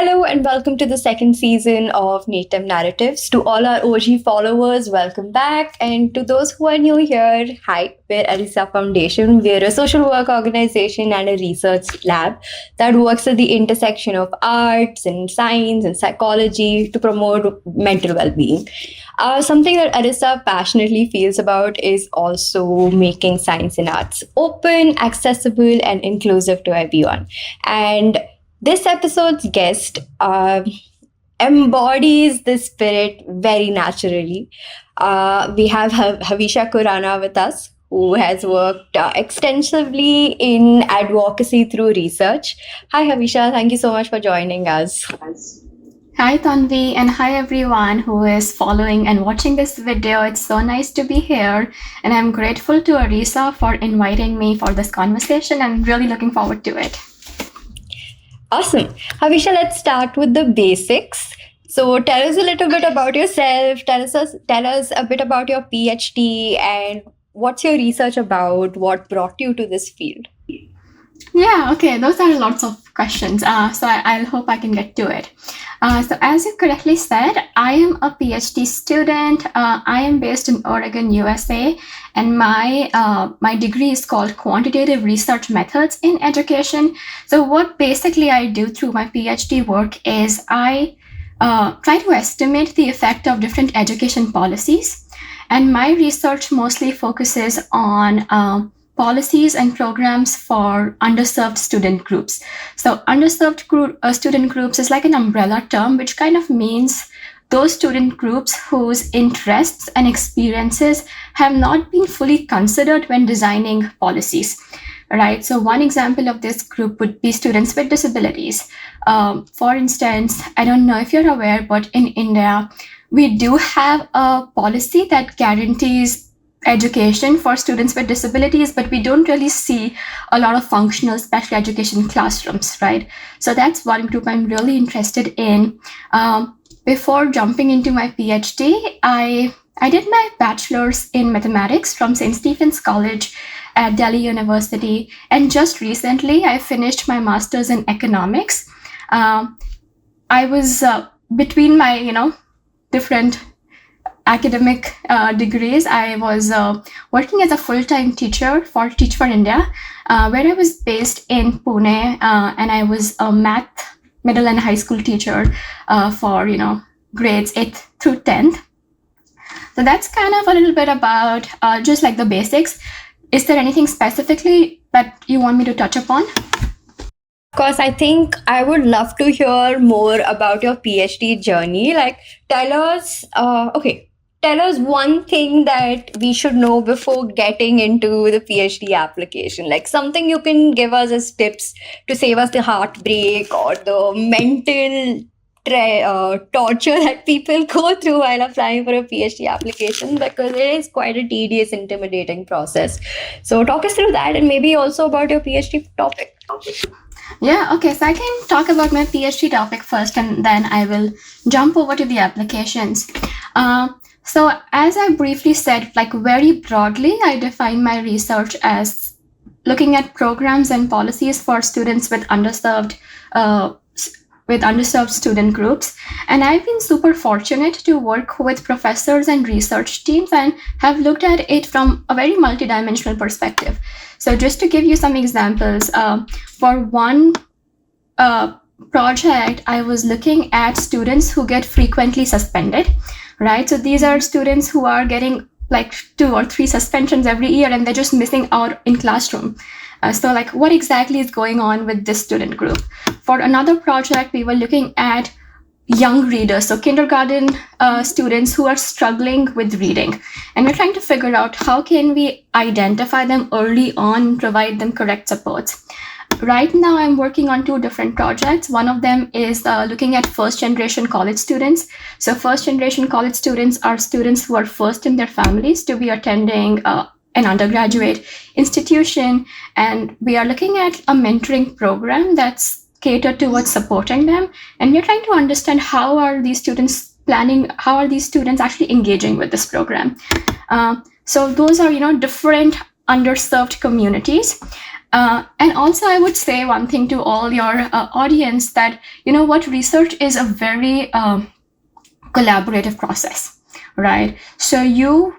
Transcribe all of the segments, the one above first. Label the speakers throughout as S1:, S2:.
S1: Hello and welcome to the second season of Native Narratives. To all our OG followers, welcome back. And to those who are new here, hi, we're ARISA Foundation. We're a social work organization and a research lab that works at the intersection of arts and science and psychology to promote mental well-being. Something that ARISA passionately feels about is also making science and arts open, accessible, and inclusive to everyone. And this episode's guest embodies this spirit very naturally. We have Havisha Khurana with us, who has worked extensively in advocacy through research. Hi, Havisha. Thank you so much for joining us.
S2: Hi, Tanvi, and hi, everyone who is following and watching this video. It's so nice to be here, and I'm grateful to ARISA for inviting me for this conversation and really looking forward to it.
S1: Awesome. Havisha, let's start with the basics. So tell us a little bit about yourself. Tell us a bit about your PhD and what's your research about? What brought you to this field?
S2: Yeah, okay, those are lots of questions. So I'll hope I can get to it. So as you correctly said, I am a PhD student. I am based in Oregon, USA, and my degree is called Quantitative Research Methods in Education. So what basically I do through my PhD work is I try to estimate the effect of different education policies. And my research mostly focuses on policies and programs for underserved student groups. So underserved student groups is like an umbrella term, which kind of means those student groups whose interests and experiences have not been fully considered when designing policies. Right. So one example of this group would be students with disabilities. For instance, I don't know if you're aware, but in India, we do have a policy that guarantees education for students with disabilities, but we don't really see a lot of functional special education classrooms, right? So that's one group I'm really interested in. Before jumping into my PhD, I did my bachelor's in mathematics from St. Stephen's College at Delhi University. And just recently, I finished my master's in economics. I was between my, different academic degrees. I was working as a full-time teacher for Teach for India, where I was based in Pune, and I was a math middle and high school teacher for grades 8th through 10th. So that's kind of a little bit about just like the basics. Is there anything specifically that you want me to touch upon?
S1: Of course, I think I would love to hear more about your PhD journey. Like, tell us one thing that we should know before getting into the PhD application, like something you can give us as tips to save us the heartbreak or the mental torture that people go through while applying for a PhD application, because it is quite a tedious, intimidating process. So talk us through that and maybe also about your PhD topic.
S2: Yeah, okay, so I can talk about my PhD topic first and then I will jump over to the applications. So as I briefly said, like very broadly, I define my research as looking at programs and policies for students with underserved student groups. And I've been super fortunate to work with professors and research teams and have looked at it from a very multidimensional perspective. So just to give you some examples, for one project, I was looking at students who get frequently suspended, right? So these are students who are getting like 2 or 3 suspensions every year and they're just missing out in classroom. So like what exactly is going on with this student group? For another project, we were looking at young readers, so kindergarten students who are struggling with reading. And we're trying to figure out how can we identify them early on and provide them correct supports. Right now, I'm working on 2 different projects. One of them is looking at first-generation college students. So first-generation college students are students who are first in their families to be attending an undergraduate institution. And we are looking at a mentoring program that's catered towards supporting them. And we're trying to understand how are these students actually engaging with this program. So those are, different underserved communities. And also, I would say one thing to all your audience that, what research is a very collaborative process, right? So you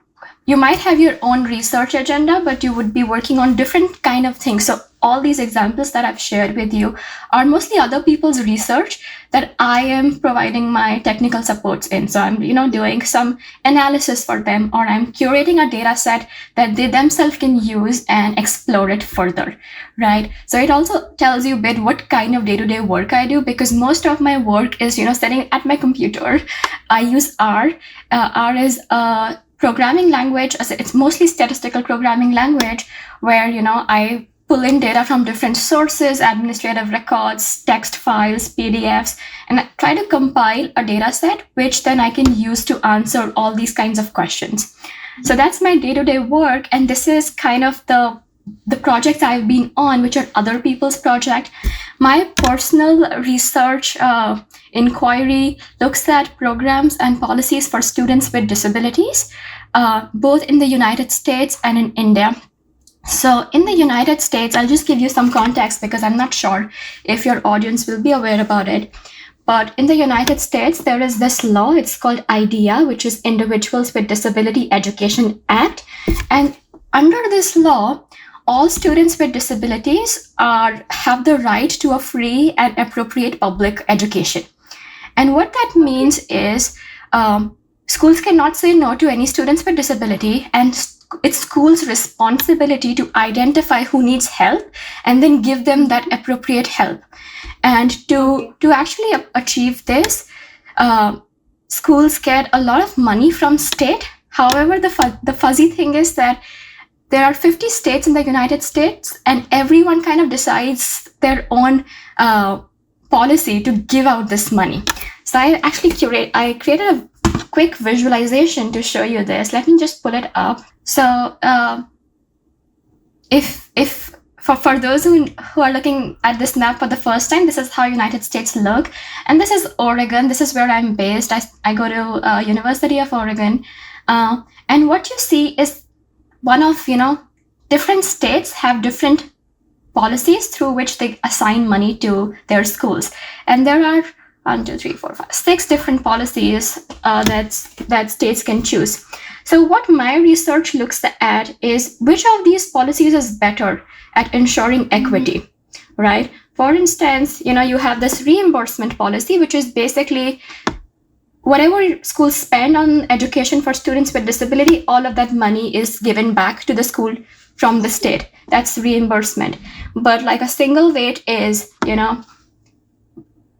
S2: might have your own research agenda, but you would be working on different kind of things. So all these examples that I've shared with you are mostly other people's research that I am providing my technical supports in. So I'm, doing some analysis for them, or I'm curating a data set that they themselves can use and explore it further, right? So it also tells you a bit what kind of day-to-day work I do, because most of my work is, sitting at my computer. I use R. R is a programming language. It's mostly statistical programming language where, I pull in data from different sources, administrative records, text files, PDFs, and I try to compile a data set, which then I can use to answer all these kinds of questions. So that's my day-to-day work. And this is kind of the projects I've been on, which are other people's projects. My personal research inquiry looks at programs and policies for students with disabilities, both in the United States and in India. So in the United States, I'll just give you some context because I'm not sure if your audience will be aware about it. But in the United States, there is this law. It's called IDEA, which is Individuals with Disability Education Act. And under this law, all students with disabilities have the right to a free and appropriate public education. And what that means is schools cannot say no to any students with disability, and it's schools' responsibility to identify who needs help and then give them that appropriate help. And to actually achieve this, schools get a lot of money from state. However, the fuzzy thing is that there are 50 states in the United States, and everyone kind of decides their own policy to give out this money. So I created a quick visualization to show you this. Let me just pull it up. So if for those who are looking at this map for the first time, this is how United States look. And this is Oregon. This is where I'm based. I go to University of Oregon. And what you see is one of, different states have different policies through which they assign money to their schools. And there are 6 different policies that states can choose. So what my research looks at is which of these policies is better at ensuring equity, right? For instance, you have this reimbursement policy, which is basically whatever schools spend on education for students with disability, all of that money is given back to the school from the state. That's reimbursement. But like a single weight is,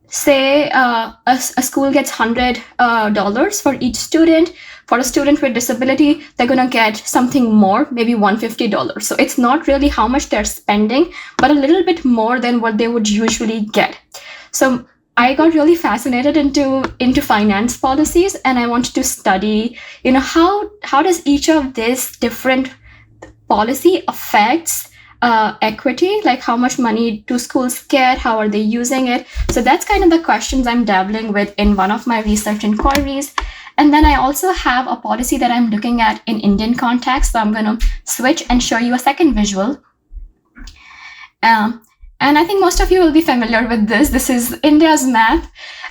S2: say a school gets $100 for each student. For a student with disability, they're going to get something more, maybe $150. So it's not really how much they're spending, but a little bit more than what they would usually get. So I got really fascinated into finance policies, and I wanted to study, how does each of these different policy affects equity, like how much money do schools get, how are they using it. So that's kind of the questions I'm dabbling with in one of my research inquiries. And then I also have a policy that I'm looking at in Indian context. So I'm going to switch and show you a second visual. And I think most of you will be familiar with this. This is India's map.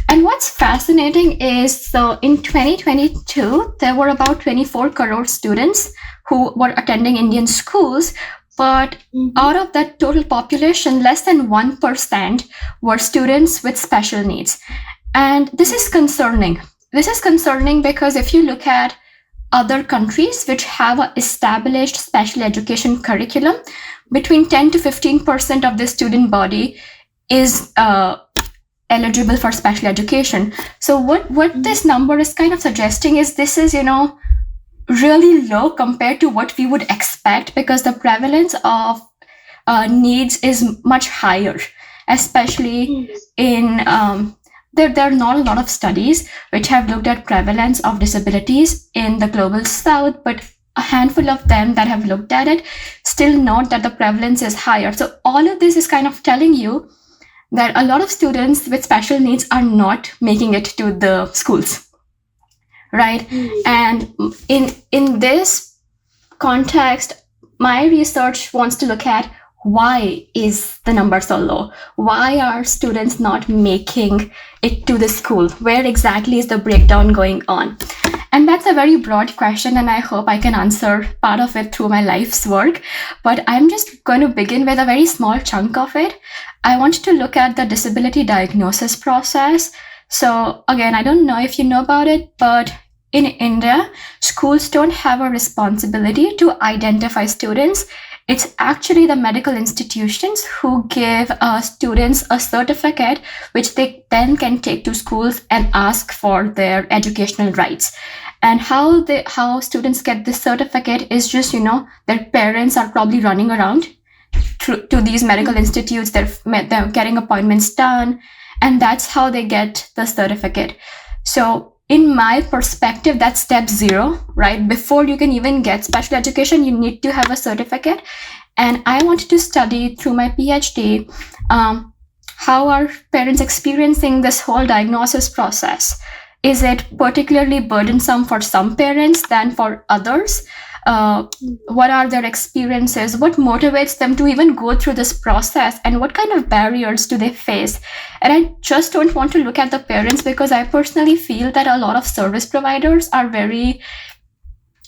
S2: And what's fascinating is, so in 2022, there were about 24 crore students who were attending Indian schools. But out of that total population, less than 1% were students with special needs. And this is concerning. This is concerning because if you look at other countries which have an established special education curriculum, between 10 to 15% of the student body is eligible for special education. So what this number is kind of suggesting is this is, really low compared to what we would expect, because the prevalence of needs is much higher, especially in there are not a lot of studies which have looked at prevalence of disabilities in the global south, but a handful of them that have looked at it still note that the prevalence is higher. So all of this is kind of telling you that a lot of students with special needs are not making it to the schools. Right. And in this context, my research wants to look at why is the number so low? Why are students not making it to the school? Where exactly is the breakdown going on? And that's a very broad question, and I hope I can answer part of it through my life's work. But I'm just going to begin with a very small chunk of it. I want to look at the disability diagnosis process. So again, I don't know if you know about it, but in India, schools don't have a responsibility to identify students. It's actually the medical institutions who give students a certificate, which they then can take to schools and ask for their educational rights. And how students get this certificate is just, their parents are probably running around to these medical institutes. They're getting appointments done, and that's how they get the certificate. So in my perspective, that's step 0, right? Before you can even get special education, you need to have a certificate. And I wanted to study through my PhD, how are parents experiencing this whole diagnosis process? Is it particularly burdensome for some parents than for others? What are their experiences? What motivates them to even go through this process? And what kind of barriers do they face? And I just don't want to look at the parents, because I personally feel that a lot of service providers are they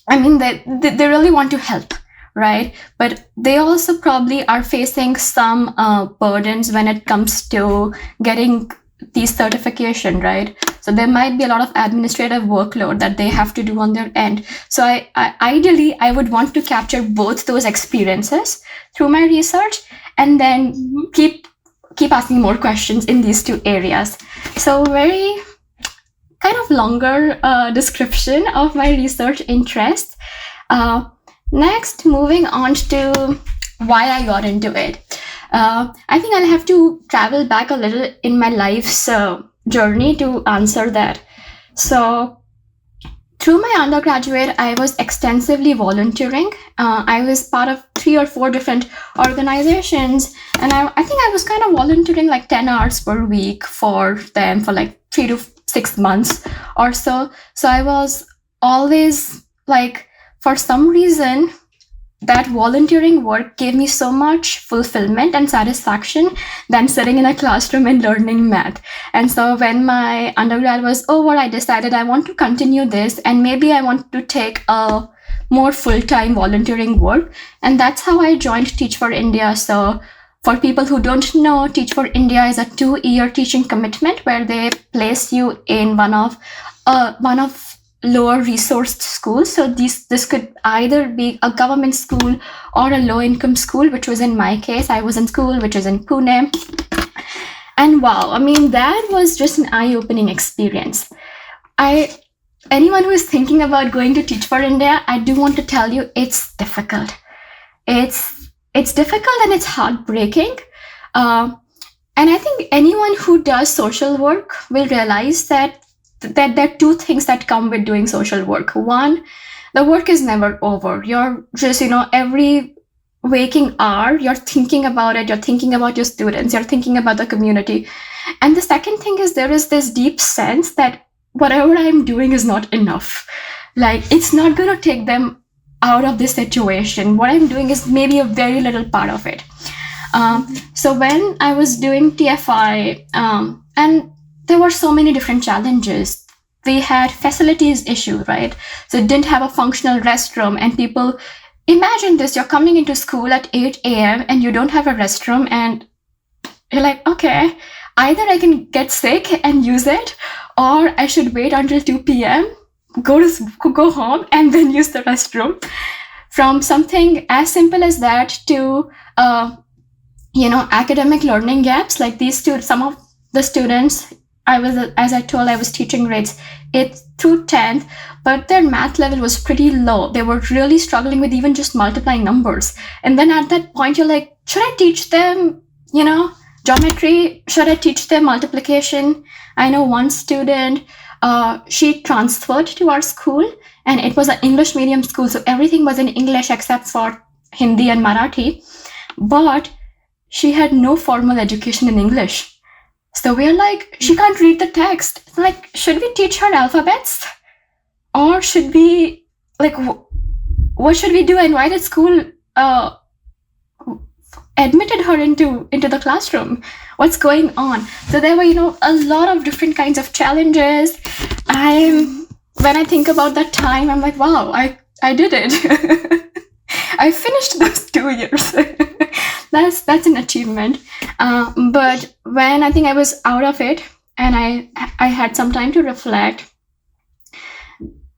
S2: really want to help, right? But they also probably are facing some burdens when it comes to getting these certification, right? So there might be a lot of administrative workload that they have to do on their end. So I ideally, I would want to capture both those experiences through my research, and then keep asking more questions in these two areas. So very kind of longer description of my research interests. Next, moving on to why I got into it. I think I'll have to travel back a little in my life's journey to answer that. So through my undergraduate, I was extensively volunteering. I was part of 3 or 4 different organizations, and I think I was kind of volunteering like 10 hours per week for them for like 3 to 6 months or so. So I was always like, for some reason, that volunteering work gave me so much fulfillment and satisfaction than sitting in a classroom and learning math. And so when my undergrad was over, I decided I want to continue this, and maybe I want to take a more full-time volunteering work. And that's how I joined Teach for India. So for people who don't know, Teach for India is a 2-year teaching commitment where they place you in one of lower resourced schools. So this could either be a government school or a low income school, which was in my case. I was in school which is in Pune. And wow, that was just an eye-opening experience. Anyone who is thinking about going to Teach for India, I do want to tell you, it's difficult. It's difficult and it's heartbreaking. And I think anyone who does social work will realize that there are 2 things that come with doing social work. One, the work is never over. You're just, every waking hour, you're thinking about it. You're thinking about your students. You're thinking about the community. And the second thing is, there is this deep sense that whatever I'm doing is not enough. Like, it's not going to take them out of this situation. What I'm doing is maybe a very little part of it. So when I was doing TFI, and there were so many different challenges. We had facilities issue, right? So it didn't have a functional restroom, and people, imagine this, you're coming into school at 8 a.m. and you don't have a restroom, and you're like, okay, either I can get sick and use it, or I should wait until 2 p.m., go home and then use the restroom. From something as simple as that to, academic learning gaps, like some of the students, I was teaching grades 8th through 10th, but their math level was pretty low. They were really struggling with even just multiplying numbers. And then at that point, you're like, should I teach them, geometry? Should I teach them multiplication? I know one student, she transferred to our school, and it was an English medium school. So everything was in English except for Hindi and Marathi, but she had no formal education in English. So we're like, she can't read the text. It's like, should we teach her alphabets? Or should we, what should we do? And why did school admitted her into the classroom. What's going on? So there were, a lot of different kinds of challenges. When I think about that time, I'm like, wow, I did it. I finished those 2 years. That's an achievement. But when I think I was out of it and I had some time to reflect,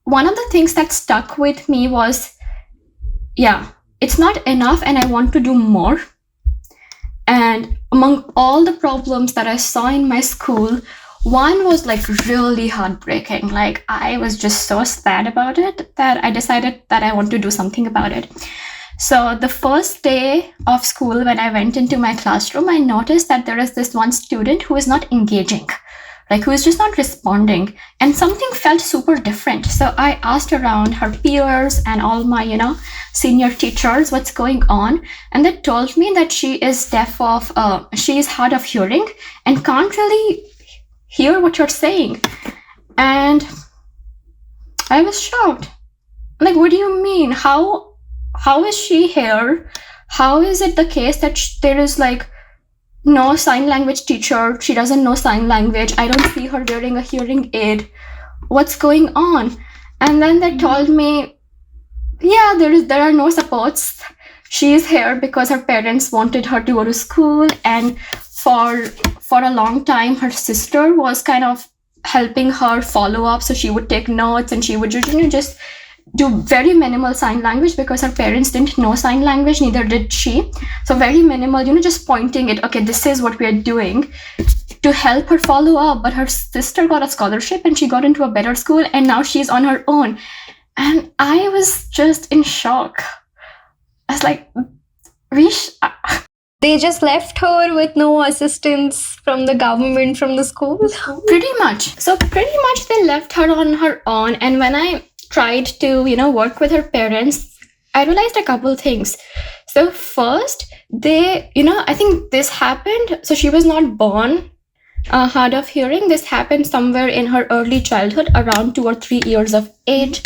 S2: one of the things that stuck with me was, it's not enough and I want to do more. And among all the problems that I saw in my school, one was like really heartbreaking. Like I was just so sad about it that I decided that I want to do something about it. So the first day of school, when I went into my classroom, I noticed that there is this one student who is not engaging, like who is just not responding, and something felt super different. So I asked around her peers and all my, senior teachers what's going on, and they told me that she is she is hard of hearing and can't really hear what you're saying. And I was shocked. Like, what do you mean? How is she here? How is it the case that there is like no sign language teacher? She doesn't know sign language. I don't see her wearing a hearing aid. What's going on? And then they told me, there are no supports. She is here because her parents wanted her to go to school, and for a long time her sister was kind of helping her follow up. So she would take notes and she would just do very minimal sign language because her parents didn't know sign language, neither did she. So very minimal, just pointing it, okay, this is what we are doing to help her follow up. But her sister got a scholarship and she got into a better school, and now she's on her own. And I was just in shock. I was like,
S1: They just left her with no assistance from the government, from the school?
S2: Pretty much. So pretty much they left her on her own. And when I tried to, work with her parents, I realized a couple things. So first, I think this happened. So she was not born hard of hearing. This happened somewhere in her early childhood, around 2 or 3 years of age.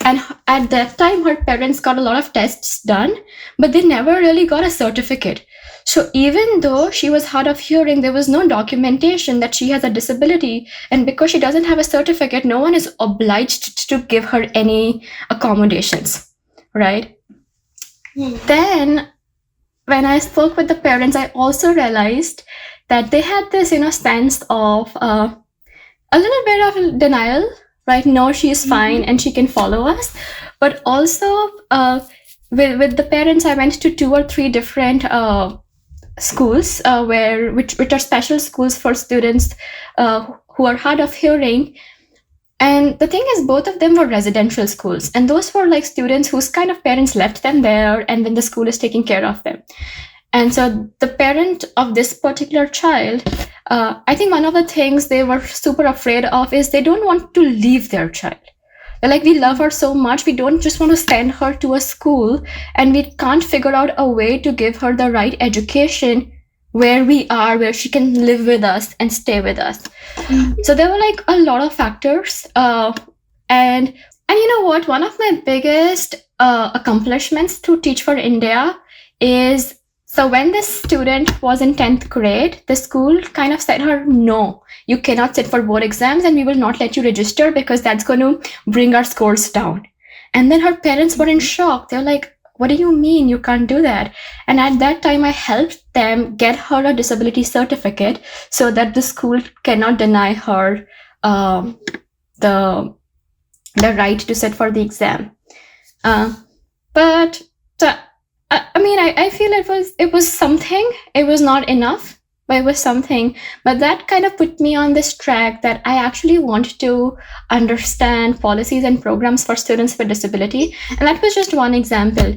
S2: And at that time, her parents got a lot of tests done, but they never really got a certificate. So even though she was hard of hearing, there was no documentation that she has a disability. And because she doesn't have a certificate, no one is obliged to give her any accommodations, right? Then when I spoke with the parents, I also realized that they had this, sense of a little bit of denial, right? No, she's fine and she can follow us. But also with the parents, I went to 2 or 3 different schools which are special schools for students who are hard of hearing. And the thing is, both of them were residential schools, and those were like students whose kind of parents left them there, and then the school is taking care of them. And so the parent of this particular child, I think one of the things they were super afraid of is they don't want to leave their child. They're like, we love her so much, we don't just want to send her to a school, and we can't figure out a way to give her the right education where we are, where she can live with us and stay with us. So there were like a lot of factors. And you know what? One of my biggest accomplishments to Teach for India is, so when this student was in 10th grade, the school kind of said her, no, you cannot sit for board exams and we will not let you register because that's going to bring our scores down. And then her parents were in shock. They're like, what do you mean you can't do that? And at that time, I helped them get her a disability certificate so that the school cannot deny her the right to sit for the exam. But I feel it was something. It was not enough, but it was something. But that kind of put me on this track that I actually want to understand policies and programs for students with disability. And that was just one example.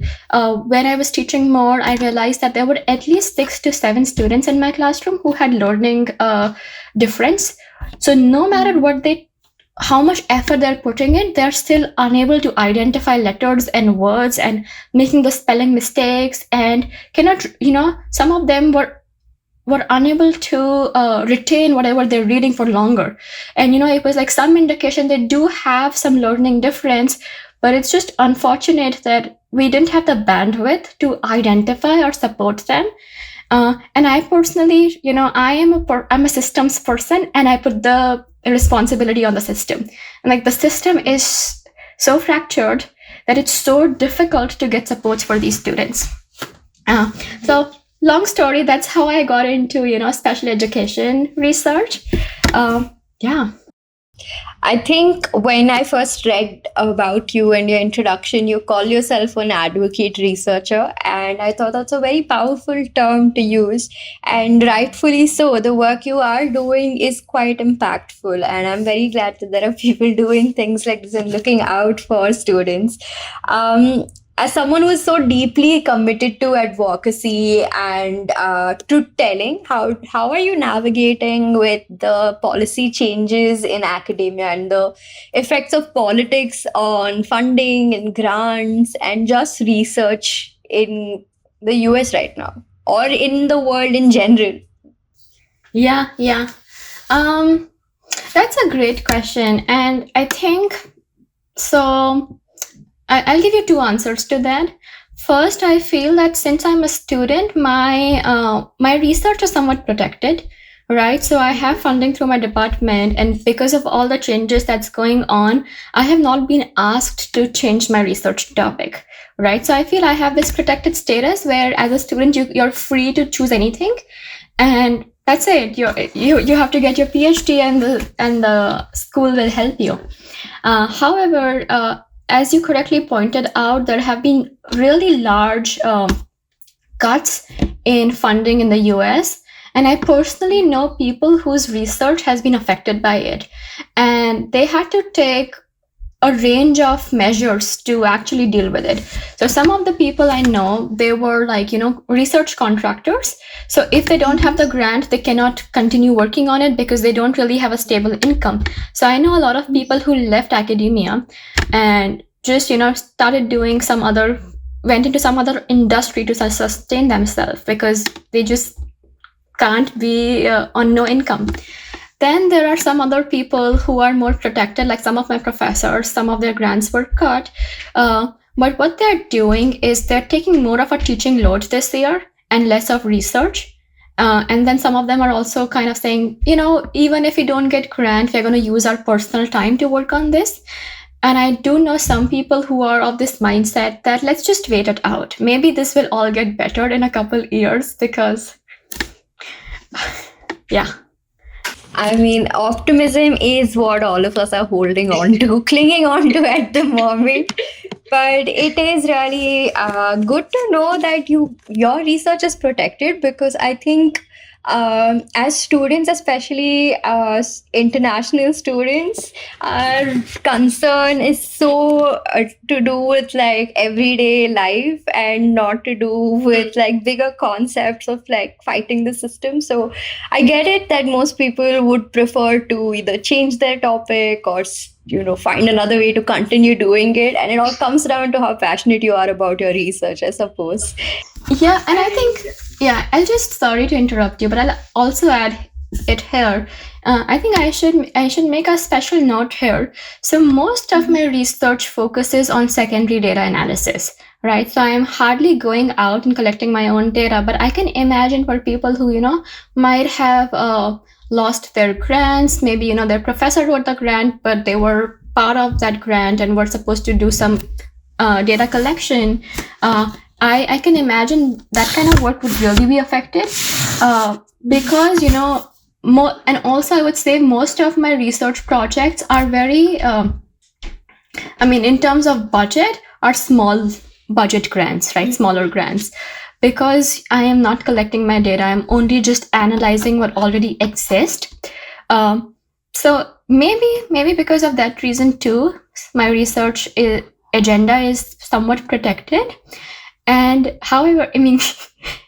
S2: When I was teaching more, I realized that there were at least 6 to 7 students in my classroom who had learning difference. So no matter how much effort they're putting in, they're still unable to identify letters and words and making the spelling mistakes, and cannot, some of them were unable to retain whatever they're reading for longer. And, it was like some indication they do have some learning difference, but it's just unfortunate that we didn't have the bandwidth to identify or support them. And I personally, I'm a systems person, and I put the responsibility on the system. And like the system is so fractured that it's so difficult to get support for these students. So long story, that's how I got into, special education research. Yeah.
S1: I think when I first read about you and your introduction, you call yourself an advocate researcher. And I thought that's a very powerful term to use. And rightfully so, the work you are doing is quite impactful. And I'm very glad that there are people doing things like this and looking out for students. As someone who is so deeply committed to advocacy and truth telling, how are you navigating with the policy changes in academia and the effects of politics on funding and grants and just research in the US right now or in the world in general?
S2: Yeah. That's a great question. And I think so. I'll give you two answers to that. First, I feel that since I'm a student, my research is somewhat protected, right? So I have funding through my department, and because of all the changes that's going on, I have not been asked to change my research topic, right? So I feel I have this protected status where, as a student, you're free to choose anything, and that's it. You have to get your PhD, and the school will help you. However, as you correctly pointed out, there have been really large cuts in funding in the US. And I personally know people whose research has been affected by it. And they had to take a range of measures to actually deal with it. So some of the people I know, they were like, research contractors. So if they don't have the grant, they cannot continue working on it because they don't really have a stable income. So I know a lot of people who left academia and just, started doing went into some other industry to sustain themselves because they just can't be on no income. Then there are some other people who are more protected, like some of my professors, some of their grants were cut. But what they're doing is they're taking more of a teaching load this year and less of research. And then some of them are also kind of saying, even if we don't get grant, we're going to use our personal time to work on this. And I do know some people who are of this mindset that let's just wait it out. Maybe this will all get better in a couple years because, yeah.
S1: I mean, optimism is what all of us are holding on to, clinging on to at the moment. But it is really good to know that your research is protected, because I think as students, especially international students, our concern is so to do with like everyday life and not to do with like bigger concepts of like fighting the system. So I get it that most people would prefer to either change their topic or find another way to continue doing it, and it all comes down to how passionate you are about your research, I suppose.
S2: Yeah, and I think, I'll just, sorry to interrupt you, but I'll also add it here. I think I should make a special note here. So most of my research focuses on secondary data analysis, right? So I am hardly going out and collecting my own data, but I can imagine for people who, might have lost their grants, maybe, their professor wrote the grant, but they were part of that grant and were supposed to do some data collection. I can imagine that kind of work would really be affected because, and also I would say most of my research projects are very, in terms of budget, are small budget grants, right? Smaller grants. Because I am not collecting my data, I'm only just analyzing what already exists. So maybe because of that reason too, my research agenda is somewhat protected. And however,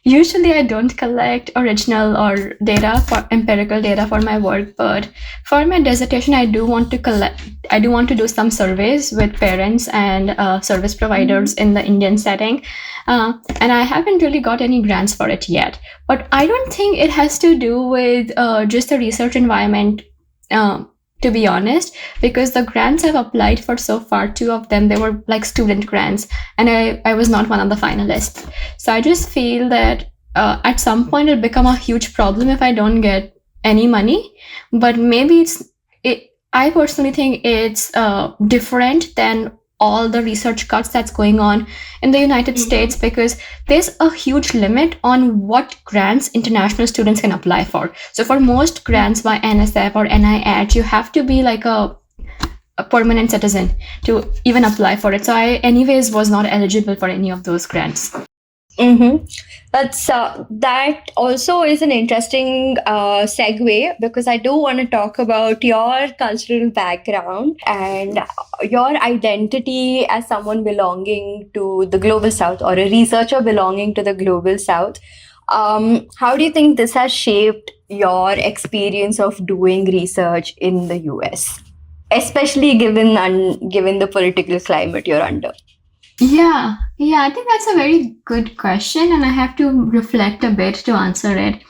S2: usually I don't collect original or empirical data for my work, but for my dissertation, I do want to do some surveys with parents and service providers in the Indian setting. And I haven't really got any grants for it yet, but I don't think it has to do with just the research environment to be honest, because the grants I've applied for so far, 2 of them, they were like student grants, and I was not one of the finalists. So I just feel that at some point it'll become a huge problem if I don't get any money. But maybe I personally think it's different than all the research cuts that's going on in the United States, because there's a huge limit on what grants international students can apply for. So for most grants by NSF or NIH, you have to be like a permanent citizen to even apply for it. So I anyways was not eligible for any of those grants.
S1: That also is an interesting segue, because I do want to talk about your cultural background and your identity as someone belonging to the Global South, or a researcher belonging to the Global South. How do you think this has shaped your experience of doing research in the US, especially given the political climate you're under?
S2: Yeah, I think that's a very good question, and I have to reflect a bit to answer it.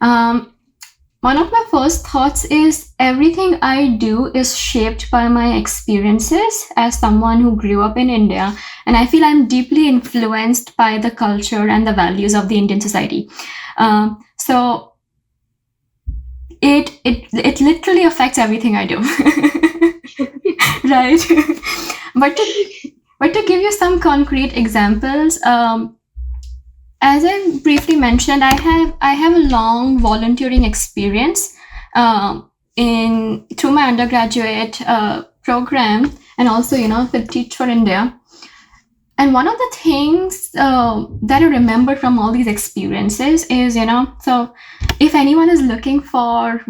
S2: One of my first thoughts is everything I do is shaped by my experiences as someone who grew up in India, and I feel I'm deeply influenced by the culture and the values of the Indian society. So it literally affects everything I do, right? But to give you some concrete examples, as I briefly mentioned, I have a long volunteering experience through my undergraduate program, and also with Teach for India. And one of the things that I remember from all these experiences is, so if anyone is looking for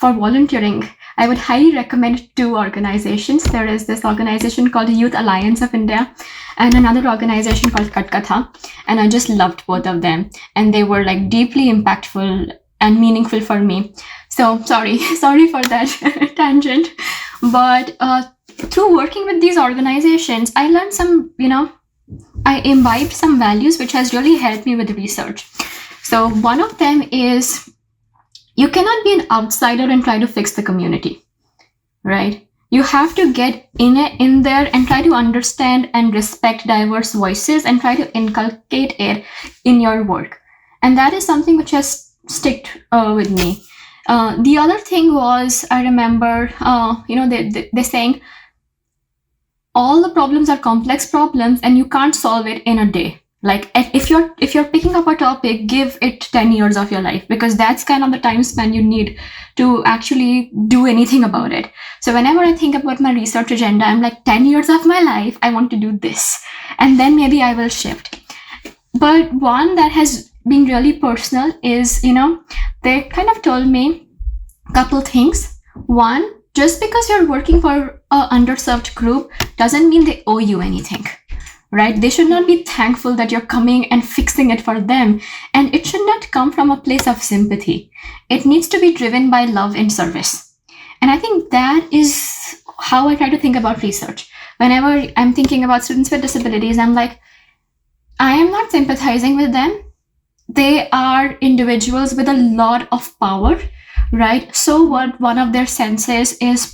S2: volunteering, I would highly recommend 2 organizations. There is this organization called Youth Alliance of India and another organization called Katkatha. And I just loved both of them. And they were like deeply impactful and meaningful for me. So sorry for that tangent. But through working with these organizations, I learned I imbibed some values which has really helped me with research. So one of them is, you cannot be an outsider and try to fix the community, right? You have to get in there and try to understand and respect diverse voices and try to inculcate it in your work. And that is something which has stuck with me. The other thing was, I remember, they're saying all the problems are complex problems and you can't solve it in a day. Like if you're picking up a topic, give it 10 years of your life, because that's kind of the time span you need to actually do anything about it. So whenever I think about my research agenda, I'm like, 10 years of my life, I want to do this. And then maybe I will shift. But one that has been really personal is, they kind of told me a couple things. One, just because you're working for an underserved group doesn't mean they owe you anything. Right? They should not be thankful that you're coming and fixing it for them. And it should not come from a place of sympathy. It needs to be driven by love and service. And I think that is how I try to think about research. Whenever I'm thinking about students with disabilities, I'm like, I am not sympathizing with them. They are individuals with a lot of power, right? So what one of their senses is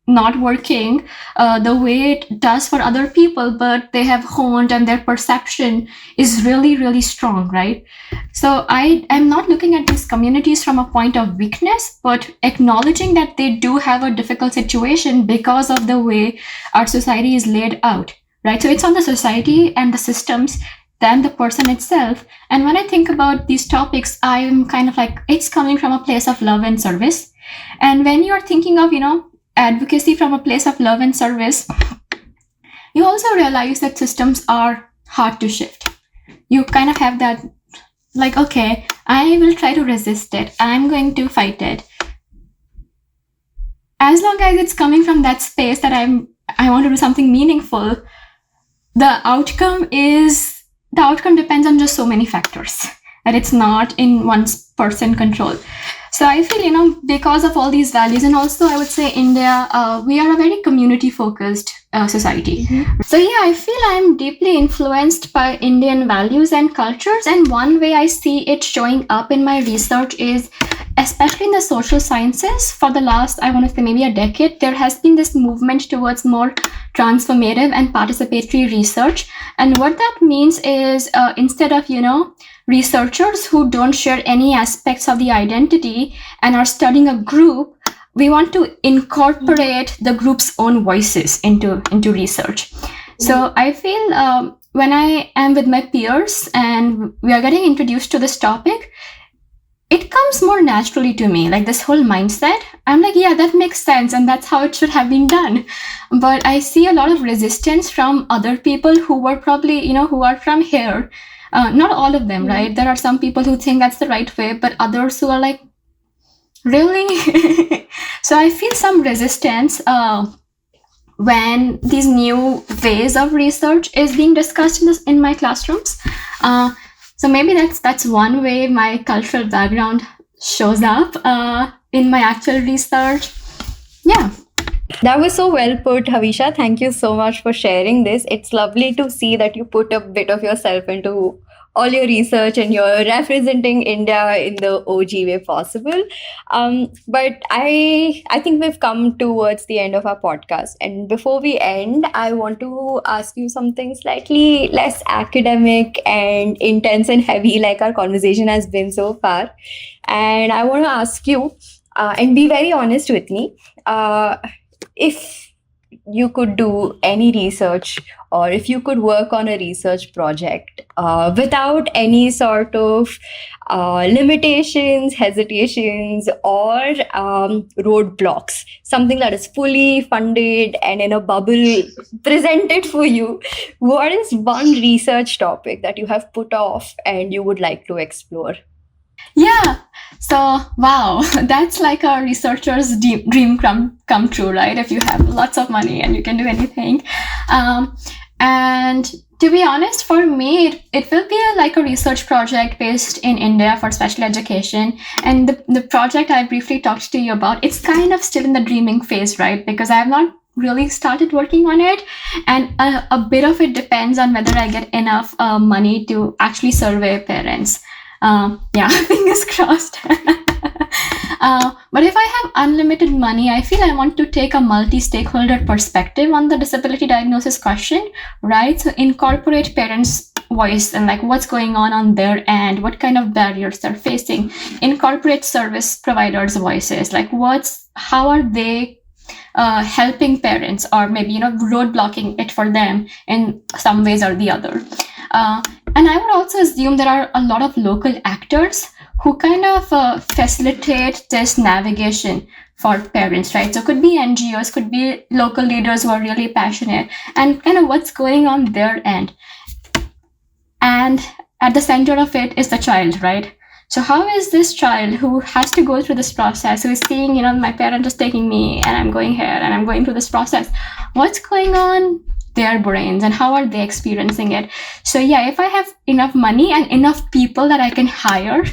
S2: not working the way it does for other people, but they have honed and their perception is really, really strong, right? So I am not looking at these communities from a point of weakness, but acknowledging that they do have a difficult situation because of the way our society is laid out, right? So it's on the society and the systems than the person itself. And when I think about these topics, I'm kind of like, it's coming from a place of love and service. And when you're thinking of, advocacy from a place of love and service, you also realize that systems are hard to shift. You kind of have that, like, okay, I will try to resist it. I'm going to fight it. As long as it's coming from that space that I want to do something meaningful, the outcome depends on just so many factors, and it's not in one person control. So I feel, because of all these values, and also I would say India, we are a very community-focused society. So yeah, I feel I'm deeply influenced by Indian values and cultures. And one way I see it showing up in my research is especially in the social sciences, for the last, I want to say maybe a decade, there has been this movement towards more transformative and participatory research. And what that means is instead of, researchers who don't share any aspects of the identity and are studying a group, we want to incorporate the group's own voices into research. So I feel when I am with my peers and we are getting introduced to this topic, it comes more naturally to me, like this whole mindset. I'm like, yeah, that makes sense, and that's how it should have been done. But I see a lot of resistance from other people who were probably, who are from here. Not all of them, right? There are some people who think that's the right way, but others who are like, really? So I feel some resistance when these new ways of research is being discussed in my classrooms. So maybe that's one way my cultural background shows up in my actual research. Yeah.
S1: That was so well put, Havisha. Thank you so much for sharing this. It's lovely to see that you put a bit of yourself into all your research and you're representing India in the OG way possible. But I think we've come towards the end of our podcast. And before we end, I want to ask you something slightly less academic and intense and heavy, like our conversation has been so far. And I want to ask you, and be very honest with me, if you could do any research or if you could work on a research project without any sort of limitations, hesitations, or roadblocks, something that is fully funded and in a bubble presented for you, what is one research topic that you have put off and you would like to explore?
S2: Yeah. So, wow, that's like a researcher's dream come true, right? If you have lots of money and you can do anything. And to be honest, for me, it will be like a research project based in India for special education. And the project I briefly talked to you about, it's kind of still in the dreaming phase, right? Because I have not really started working on it. And a bit of it depends on whether I get enough money to actually survey parents. Yeah, fingers crossed. But if I have unlimited money, I feel I want to take a multi-stakeholder perspective on the disability diagnosis question, right? So incorporate parents' voice and like what's going on their end, what kind of barriers they're facing. Incorporate service providers' voices, like how are they helping parents, or maybe roadblocking it for them in some ways or the other. And I would also assume there are a lot of local actors who kind of facilitate this navigation for parents, right? So it could be NGOs, could be local leaders who are really passionate, and kind of what's going on their end. And at the center of it is the child, right? So how is this child who has to go through this process, who is seeing, my parent is taking me and I'm going here and I'm going through this process, what's going on their brains and how are they experiencing it? So yeah, if I have enough money and enough people that I can hire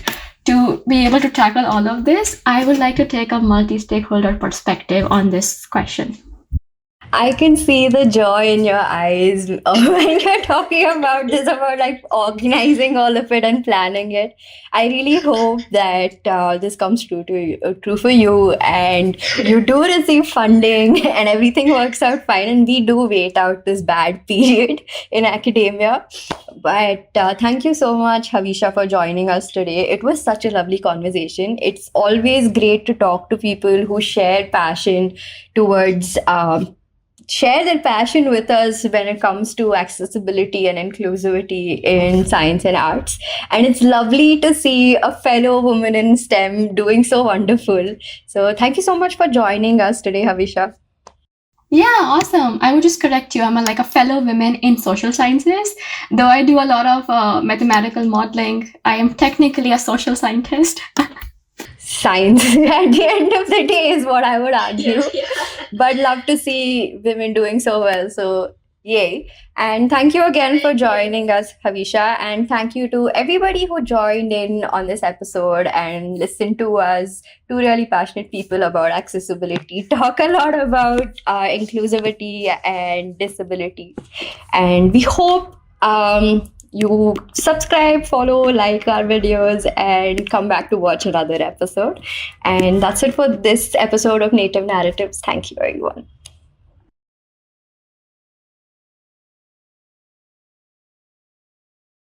S2: to be able to tackle all of this, I would like to take a multi-stakeholder perspective on this question.
S1: I can see the joy in your eyes when you're talking about this, about like organizing all of it and planning it. I really hope that this comes true for you, and you do receive funding and everything works out fine, and we do wait out this bad period in academia. But thank you so much, Havisha, for joining us today. It was such a lovely conversation. It's always great to talk to people who share passion towards share their passion with us when it comes to accessibility and inclusivity in science and arts. And it's lovely to see a fellow woman in STEM doing so wonderful. So thank you so much for joining us today, Havisha.
S2: Yeah, awesome. I would just correct you. I'm like a fellow woman in social sciences. Though I do a lot of mathematical modeling, I am technically a social scientist.
S1: Science at the end of the day is what I would argue. Yeah. But love to see women doing so well. So yay. And thank you again for joining us, Havisha. And thank you to everybody who joined in on this episode and listened to us, two really passionate people about accessibility, talk a lot about inclusivity and disability. And we hope you subscribe, follow, like our videos, and come back to watch another episode. And that's it for this episode of Native Narratives. Thank you, everyone.